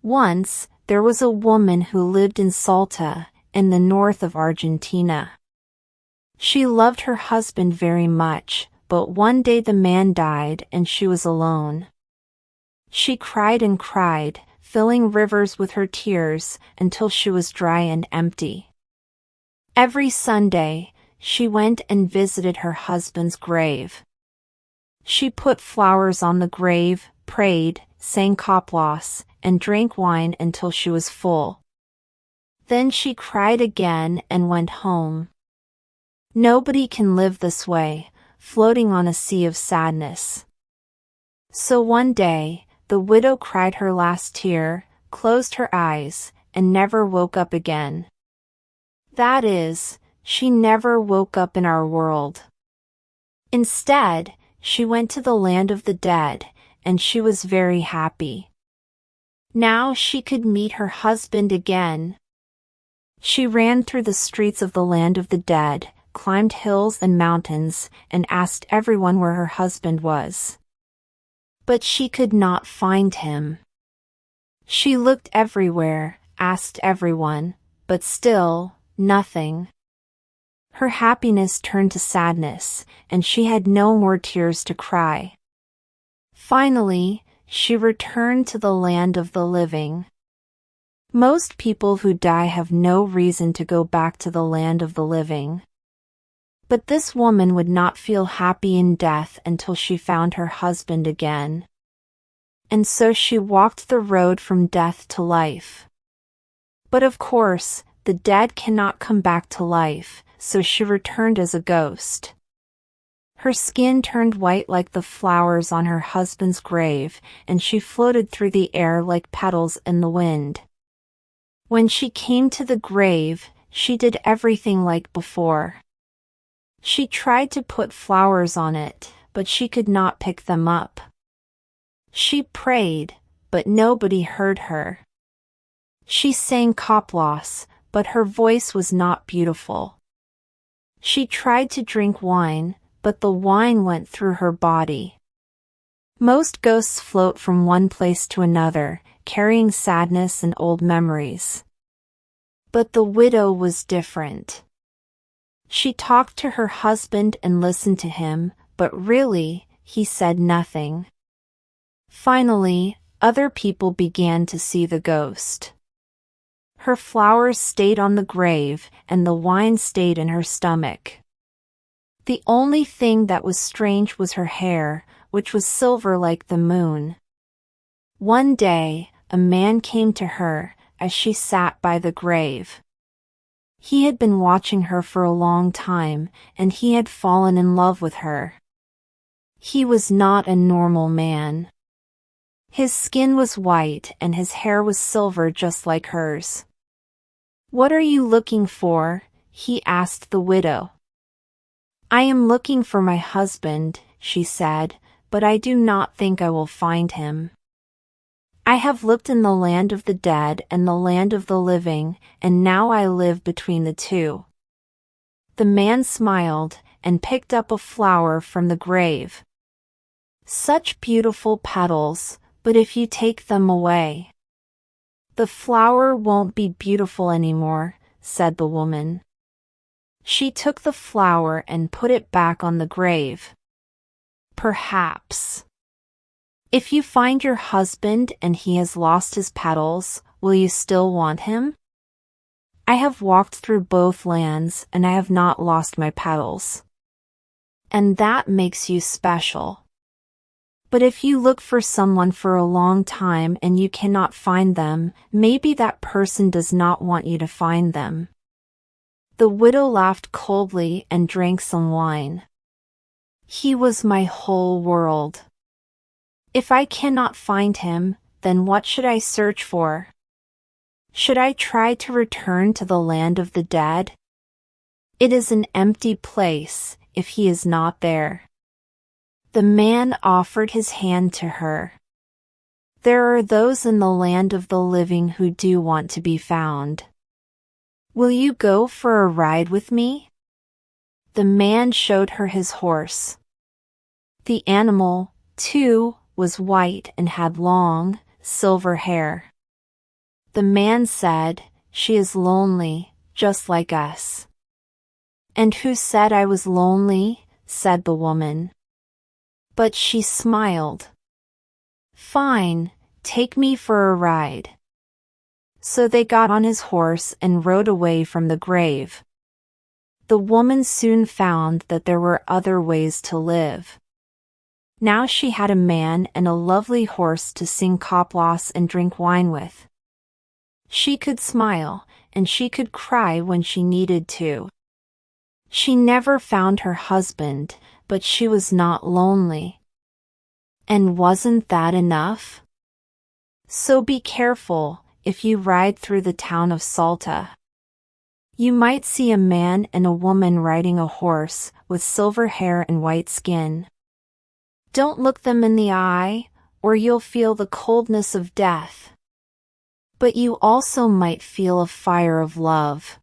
Once, there was a woman who lived in Salta, in the north of Argentina. She loved her husband very much, but one day the man died and she was alone. She cried and cried, filling rivers with her tears until she was dry and empty. Every Sunday, she went and visited her husband's grave. She put flowers on the grave, prayed, sang coplas, and drank wine until she was full. Then she cried again and went home. Nobody can live this way, floating on a sea of sadness. So one day, the widow cried her last tear, closed her eyes, and never woke up again. That is, she never woke up in our world. Instead, she went to the land of the dead, and she was very happy. Now she could meet her husband again. She ran through the streets of the land of the dead, climbed hills and mountains, and asked everyone where her husband was. But she could not find him. She looked everywhere, asked everyone, but still, nothing. Her happiness turned to sadness, and she had no more tears to cry. Finally, she returned to the land of the living. Most people who die have no reason to go back to the land of the living. But this woman would not feel happy in death until she found her husband again. And so she walked the road from death to life. But of course, the dead cannot come back to life, so she returned as a ghost. Her skin turned white like the flowers on her husband's grave, and she floated through the air like petals in the wind. When she came to the grave, she did everything like before. She tried to put flowers on it, but she could not pick them up. She prayed, but nobody heard her. She sang coplas, but her voice was not beautiful. She tried to drink wine, but the wine went through her body. Most ghosts float from one place to another, carrying sadness and old memories. But the widow was different. She talked to her husband and listened to him, but really, he said nothing. Finally, other people began to see the ghost. Her flowers stayed on the grave, and the wine stayed in her stomach. The only thing that was strange was her hair, which was silver like the moon. One day, a man came to her, as she sat by the grave. He had been watching her for a long time, and he had fallen in love with her. He was not a normal man. His skin was white and his hair was silver just like hers. "What are you looking for?" he asked the widow. "I am looking for my husband," she said, "but I do not think I will find him. I have looked in the land of the dead and the land of the living, and now I live between the two." The man smiled and picked up a flower from the grave. "Such beautiful petals, but if you take them away, the flower won't be beautiful anymore," said the woman. She took the flower and put it back on the grave. Perhaps. If you find your husband and he has lost his petals, will you still want him? I have walked through both lands and I have not lost my petals. And that makes you special. But if you look for someone for a long time and you cannot find them, maybe that person does not want you to find them. The widow laughed coldly and drank some wine. He was my whole world. If I cannot find him, then what should I search for? Should I try to return to the land of the dead? It is an empty place, if he is not there. The man offered his hand to her. There are those in the land of the living who do want to be found. Will you go for a ride with me? The man showed her his horse. The animal, too, was white and had long, silver hair. The man said, "She is lonely, just like us." "And who said I was lonely?" said the woman. But she smiled. "Fine, take me for a ride." So they got on his horse and rode away from the grave. The woman soon found that there were other ways to live. Now she had a man and a lovely horse to sing koplos and drink wine with. She could smile, and she could cry when she needed to. She never found her husband, but she was not lonely. And wasn't that enough? So be careful if you ride through the town of Salta. You might see a man and a woman riding a horse with silver hair and white skin. Don't look them in the eye, or you'll feel the coldness of death. But you also might feel a fire of love.